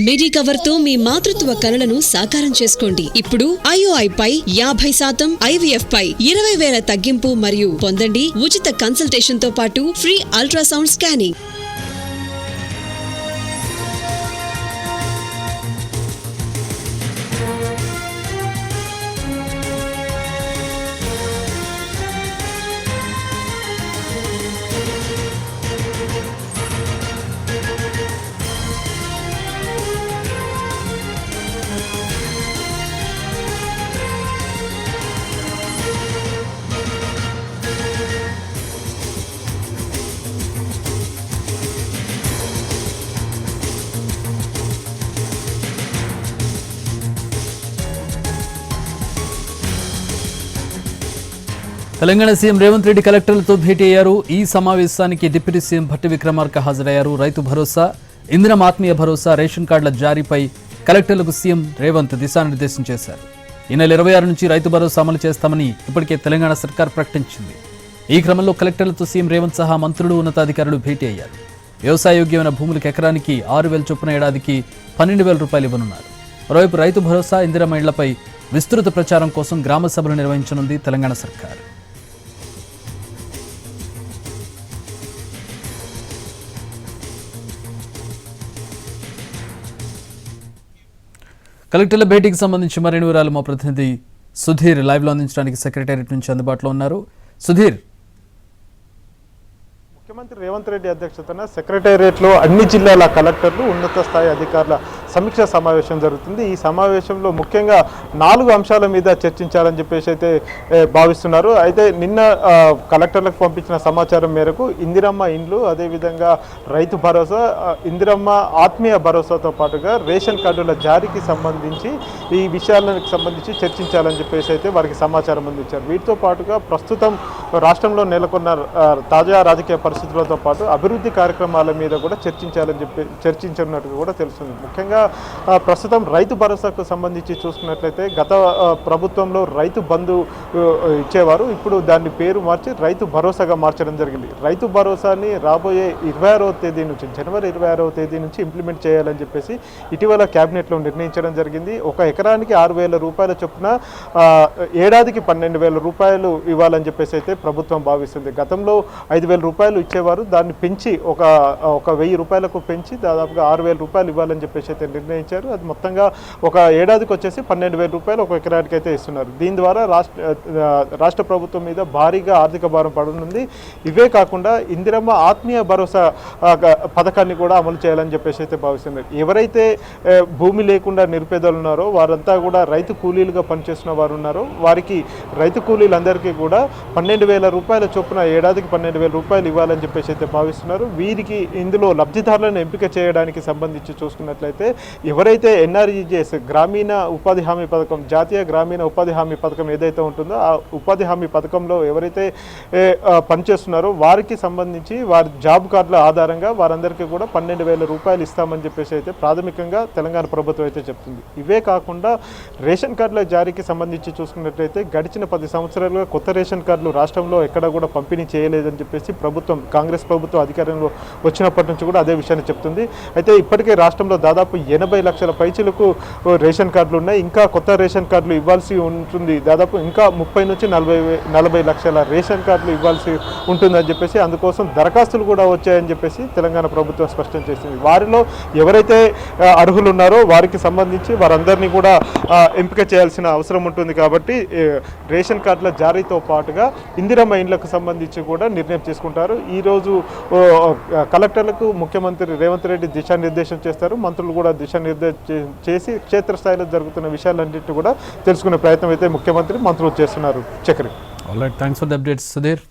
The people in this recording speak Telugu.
మెడికవర్ తో మీ మాతృత్వ కలలను సాకారం చేసుకోండి. ఇప్పుడు IOI పై 50%, IVF పై 20,000 తగ్గింపు మరియు పొందండి ఉచిత కన్సల్టేషన్ తో పాటు free ultrasound scanning. Telangana CM Revanth Reddy కలెక్టర్లతో భేటీ అయ్యారు. ఈ సమావేశానికి డిప్యూటీ సీఎం భట్టి విక్రమార్క హాజరయ్యారు. రైతు భరోసా, ఇందిరం ఆత్మీయ భరోసా, రేషన్ కార్డుల జారీపై కలెక్టర్లకు సీఎం రేవంత్ దిశానిర్దేశం చేశారు. ఈ నెల 26 నుంచి రైతు భరోసా అమలు చేస్తామని ఇప్పటికే తెలంగాణ సర్కార్ ప్రకటించింది. ఈ క్రమంలో కలెక్టర్లతో సీఎం రేవంత్ సహా మంత్రులు, ఉన్నతాధికారులు భేటీ అయ్యారు. వ్యవసాయోగ్యమైన భూములకు ఎకరానికి 6,000 చొప్పున ఏడాదికి 12,000 రూపాయలు ఇవ్వనున్నారు. మరోవైపు రైతు భరోసా, ఇందిరం ఇళ్లపై విస్తృత ప్రచారం కోసం గ్రామ సభలు నిర్వహించనుంది తెలంగాణ సర్కార్. కలెక్టర్ల భేటీకి సంబంధించి మరిన్ని వివరాలు మా ప్రతినిధి సుధీర్ లైవ్లో అందించడానికి సెక్రటేరియట్ నుంచి అందుబాటులో ఉన్నారు. సుధీర్, ముఖ్యమంత్రి రేవంత్ రెడ్డి అధ్యక్షతన సెక్రటేరియట్లో అన్ని జిల్లాల కలెక్టర్లు, ఉన్నత స్థాయి అధికారుల సమీక్ష సమావేశం జరుగుతుంది. ఈ సమావేశంలో ముఖ్యంగా 4 అంశాల మీద చర్చించాలని చెప్పేసి అయితే భావిస్తున్నారు. అయితే నిన్న కలెక్టర్లకు పంపించిన సమాచారం మేరకు ఇందిరమ్మ ఇండ్లు, అదేవిధంగా రైతు భరోసా, ఇందిరమ్మ ఆత్మీయ భరోసాతో పాటుగా రేషన్ కార్డుల జారీకి సంబంధించి ఈ విషయాలకు సంబంధించి చర్చించాలని చెప్పేసి అయితే వారికి సమాచారం అందించారు. వీటితో పాటుగా ప్రస్తుతం రాష్ట్రంలో నెలకొన్న తాజా రాజకీయ పరిస్థితులతో పాటు అభివృద్ధి కార్యక్రమాల మీద కూడా చర్చించినట్టుగా కూడా తెలుస్తుంది. ముఖ్యంగా ప్రస్తుతం రైతు భరోసాకు సంబంధించి చూసుకున్నట్లయితే గత ప్రభుత్వంలో రైతు బంధు ఇచ్చేవారు. ఇప్పుడు దాన్ని పేరు మార్చి రైతు భరోసాగా మార్చడం జరిగింది. రైతు భరోసాని రాబోయే 26వ తేదీ నుంచి, జనవరి 26వ తేదీ నుంచి ఇంప్లిమెంట్ చేయాలని చెప్పేసి ఇటీవల క్యాబినెట్లో నిర్ణయించడం జరిగింది. ఒక ఎకరానికి 6,000 రూపాయల చొప్పున ఏడాదికి 12,000 రూపాయలు ఇవ్వాలని చెప్పేసి అయితే ప్రభుత్వం భావిస్తుంది. గతంలో 5,000 రూపాయలు ఇచ్చేవారు, దాన్ని పెంచి ఒక 1,000 రూపాయలకు పెంచి దాదాపుగా 6,000 రూపాయలు ఇవ్వాలని చెప్పేసి అయితే నిర్ణయించారు. అది మొత్తంగా ఒక ఏడాదికి వచ్చేసి 12,000 రూపాయలు ఒక ఎకరానికి అయితే ఇస్తున్నారు. దీని ద్వారా రాష్ట్ర ప్రభుత్వం మీద భారీగా ఆర్థిక భారం పడనుంది. ఇవే కాకుండా ఇందిరమ్మ ఆత్మీయ భరోసా పథకాన్ని కూడా అమలు చేయాలని చెప్పేసి అయితే భావిస్తున్నారు. ఎవరైతే భూమి లేకుండా నిరుపేదలు ఉన్నారో వారంతా కూడా రైతు కూలీలుగా పనిచేస్తున్న వారు ఉన్నారో వారికి, రైతు కూలీలందరికీ కూడా 12,000 రూపాయల చొప్పున ఏడాదికి 12,000 రూపాయలు ఇవ్వాలని చెప్పేసి అయితే భావిస్తున్నారు. వీరికి ఇందులో లబ్ధిదారులను ఎంపిక చేయడానికి సంబంధించి చూసుకున్నట్లయితే ఎవరైతే NREGS గ్రామీణ ఉపాధి హామీ పథకం, జాతీయ గ్రామీణ ఉపాధి హామీ పథకం ఏదైతే ఉంటుందో ఆ ఉపాధి హామీ పథకంలో ఎవరైతే పనిచేస్తున్నారో వారికి సంబంధించి వారి జాబ్ కార్డుల ఆధారంగా వారందరికీ కూడా 12,000 రూపాయలు ఇస్తామని చెప్పేసి అయితే ప్రాథమికంగా తెలంగాణ ప్రభుత్వం అయితే చెప్తుంది. ఇవే కాకుండా రేషన్ కార్డుల జారీకి సంబంధించి చూసుకున్నట్లయితే గడిచిన 10 సంవత్సరాలుగా కొత్త రేషన్ కార్డులు రాష్ట్రంలో ఎక్కడ కూడా పంపిణీ చేయలేదని చెప్పేసి ప్రభుత్వం, కాంగ్రెస్ ప్రభుత్వం అధికారంలో వచ్చినప్పటి నుంచి కూడా అదే విషయాన్ని చెప్తుంది. అయితే ఇప్పటికే రాష్ట్రంలో దాదాపు 80 లక్షల పైచిలకు రేషన్ కార్డులు ఉన్నాయి. ఇంకా కొత్త రేషన్ కార్డులు ఇవ్వాల్సి ఉంటుంది. దాదాపు ఇంకా 30 నుంచి 40 లక్షల రేషన్ కార్డులు ఇవ్వాల్సి ఉంటుందని చెప్పేసి, అందుకోసం దరఖాస్తులు కూడా వచ్చాయని చెప్పేసి తెలంగాణ ప్రభుత్వం స్పష్టం చేసింది. వారిలో ఎవరైతే అర్హులు ఉన్నారో వారికి సంబంధించి వారందరినీ కూడా ఎంపిక చేయాల్సిన అవసరం ఉంటుంది. కాబట్టి రేషన్ కార్డుల జారీతో పాటుగా ఇందిరమ్మ ఇండ్లకు సంబంధించి కూడా నిర్ణయం తీసుకుంటారు. ఈరోజు కలెక్టర్లకు ముఖ్యమంత్రి రేవంత్ రెడ్డి దిశానిర్దేశం చేస్తారు. మంత్రులు కూడా దిశానిర్దేశం చేసి క్షేత్రస్థాయిలో జరుగుతున్న విషయాలన్నింటినీ కూడా తెలుసుకునే ప్రయత్నం అయితే ముఖ్యమంత్రి, మంత్రులు చేస్తున్నారు. Chakri, all right, thanks for the updates Sudheer.